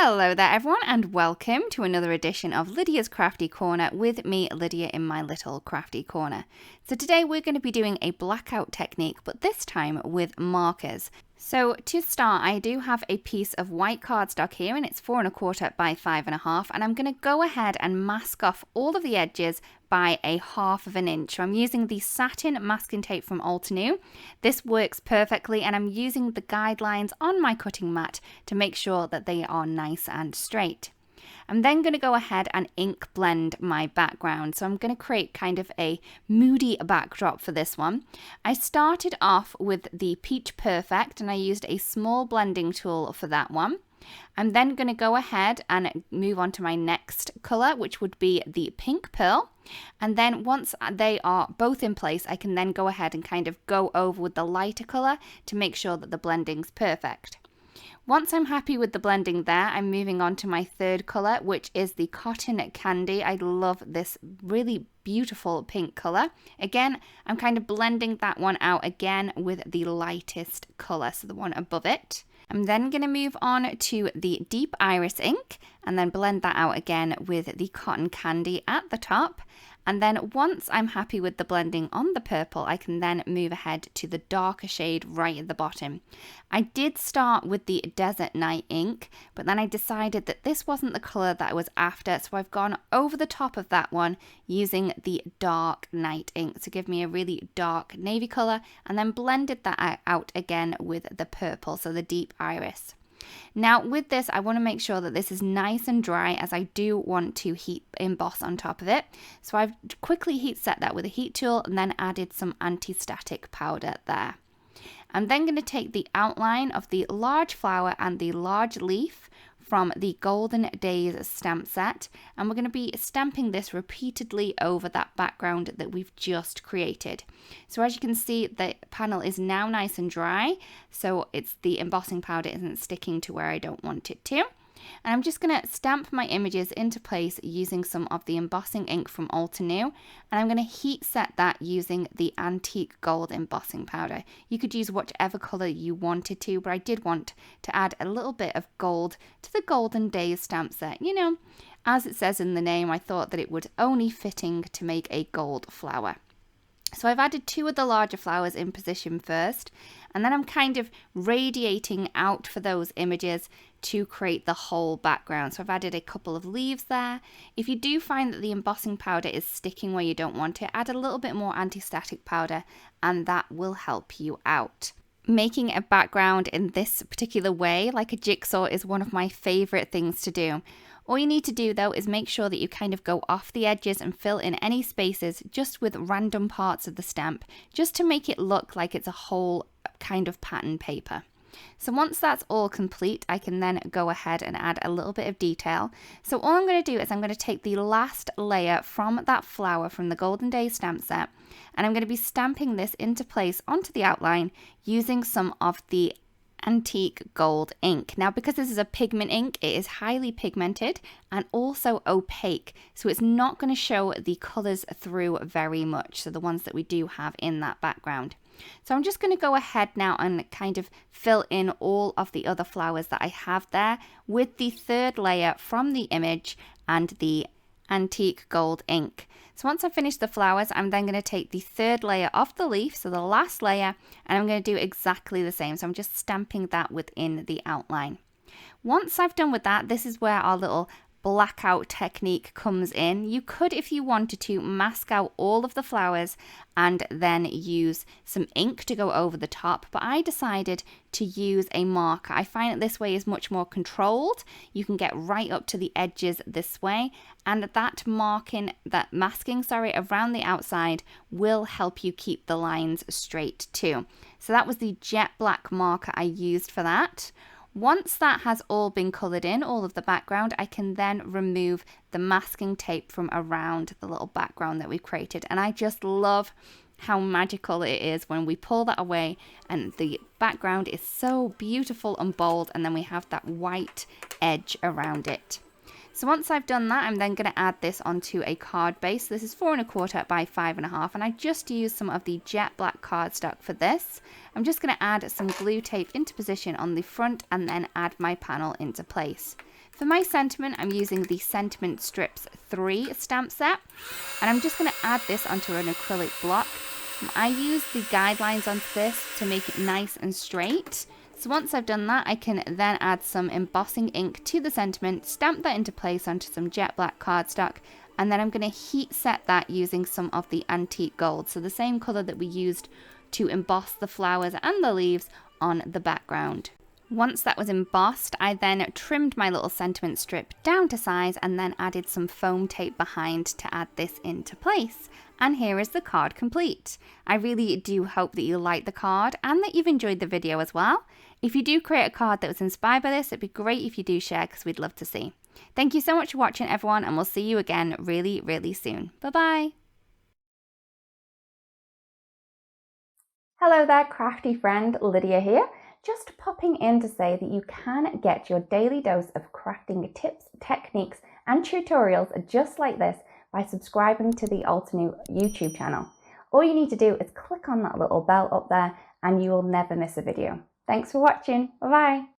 Hello there everyone and welcome to another edition of Lydia's Crafty Corner with me, Lydia, in my little crafty corner. So today we're going to be doing a blackout technique, but this time with markers. So to start, I do have a piece of white cardstock here and it's 4 1/4 by 5 1/2, and I'm going to go ahead and mask off all of the edges by 1/2 inch. So I'm using the Satin masking tape from Altenew. This works perfectly and I'm using the guidelines on my cutting mat to make sure that they are nice and straight. I'm then going to go ahead and ink blend my background. So I'm going to create kind of a moody backdrop for this one. I started off with the Peach Perfect and I used a small blending tool for that one. I'm then going to go ahead and move on to my next colour, which would be the Pink Pearl. And then once they are both in place, I can then go ahead and kind of go over with the lighter colour to make sure that the blending's perfect. Once I'm happy with the blending there, I'm moving on to my third colour, which is the Cotton Candy. I love this really beautiful pink colour. Again, I'm kind of blending that one out again with the lightest colour, so the one above it. I'm then going to move on to the Deep Iris ink and then blend that out again with the Cotton Candy at the top. And then once I'm happy with the blending on the purple, I can then move ahead to the darker shade right at the bottom. I did start with the Desert Night ink, but then I decided that this wasn't the colour that I was after, so I've gone over the top of that one using the Dark Night ink to give me a really dark navy colour, and then blended that out again with the purple, so the Deep Iris. Now with this, I want to make sure that this is nice and dry, as I do want to heat emboss on top of it. So I've quickly heat set that with a heat tool and then added some anti-static powder there. I'm then going to take the outline of the large flower and the large leaf from the Golden Days stamp set, and we're going to be stamping this repeatedly over that background that we've just created. So as you can see, the panel is now nice and dry, so it's the embossing powder isn't sticking to where I don't want it to. And I'm just going to stamp my images into place using some of the embossing ink from Altenew, and I'm going to heat set that using the Antique Gold embossing powder. You could use whichever colour you wanted to, but I did want to add a little bit of gold to the Golden Days stamp set. You know, as it says in the name, I thought that it would only fitting to make a gold flower. So I've added 2 of the larger flowers in position first, and then I'm kind of radiating out for those images to create the whole background. So I've added a couple of leaves there. If you do find that the embossing powder is sticking where you don't want it, add a little bit more anti-static powder and that will help you out. Making a background in this particular way, like a jigsaw, is one of my favourite things to do. All you need to do though is make sure that you kind of go off the edges and fill in any spaces just with random parts of the stamp, just to make it look like it's a whole kind of pattern paper. So once that's all complete, I can then go ahead and add a little bit of detail. So all I'm going to do is I'm going to take the last layer from that flower from the Golden Days stamp set, and I'm going to be stamping this into place onto the outline using some of the Antique Gold ink. Now because this is a pigment ink, it is highly pigmented and also opaque, so it's not going to show the colours through very much, so the ones that we do have in that background. So I'm just going to go ahead now and kind of fill in all of the other flowers that I have there with the third layer from the image and the Antique Gold ink. So once I've finished the flowers, I'm then going to take the third layer of the leaf, so the last layer, and I'm going to do exactly the same. So I'm just stamping that within the outline. Once I've done with that, this is where our little blackout technique comes in. You could, if you wanted to, mask out all of the flowers and then use some ink to go over the top, but I decided to use a marker. I find that this way is much more controlled. You can get right up to the edges this way, and that masking around the outside will help you keep the lines straight too. So that was the jet black marker I used for that. Once that has all been coloured in, all of the background, I can then remove the masking tape from around the little background that we've created. And I just love how magical it is when we pull that away and the background is so beautiful and bold, and then we have that white edge around it. So once I've done that, I'm then going to add this onto a card base. This is 4 1/4 by 5 1/2, and I just used some of the jet black cardstock for this. I'm just going to add some glue tape into position on the front and then add my panel into place. For my sentiment, I'm using the Sentiment Strips 3 stamp set, and I'm just going to add this onto an acrylic block. I use the guidelines onto this to make it nice and straight. So once I've done that, I can then add some embossing ink to the sentiment, stamp that into place onto some jet black cardstock, and then I'm going to heat set that using some of the antique gold, so the same colour that we used to emboss the flowers and the leaves on the background. Once that was embossed, I then trimmed my little sentiment strip down to size and then added some foam tape behind to add this into place. And here is the card complete. I really do hope that you liked the card and that you've enjoyed the video as well. If you do create a card that was inspired by this, it'd be great if you do share because we'd love to see. Thank you so much for watching, everyone, and we'll see you again really, really soon. Bye-bye. Hello there, crafty friend, Lydia here. Just popping in to say that you can get your daily dose of crafting tips, techniques, and tutorials just like this by subscribing to the Altenew YouTube channel. All you need to do is click on that little bell up there and you will never miss a video. Thanks for watching. Bye-bye.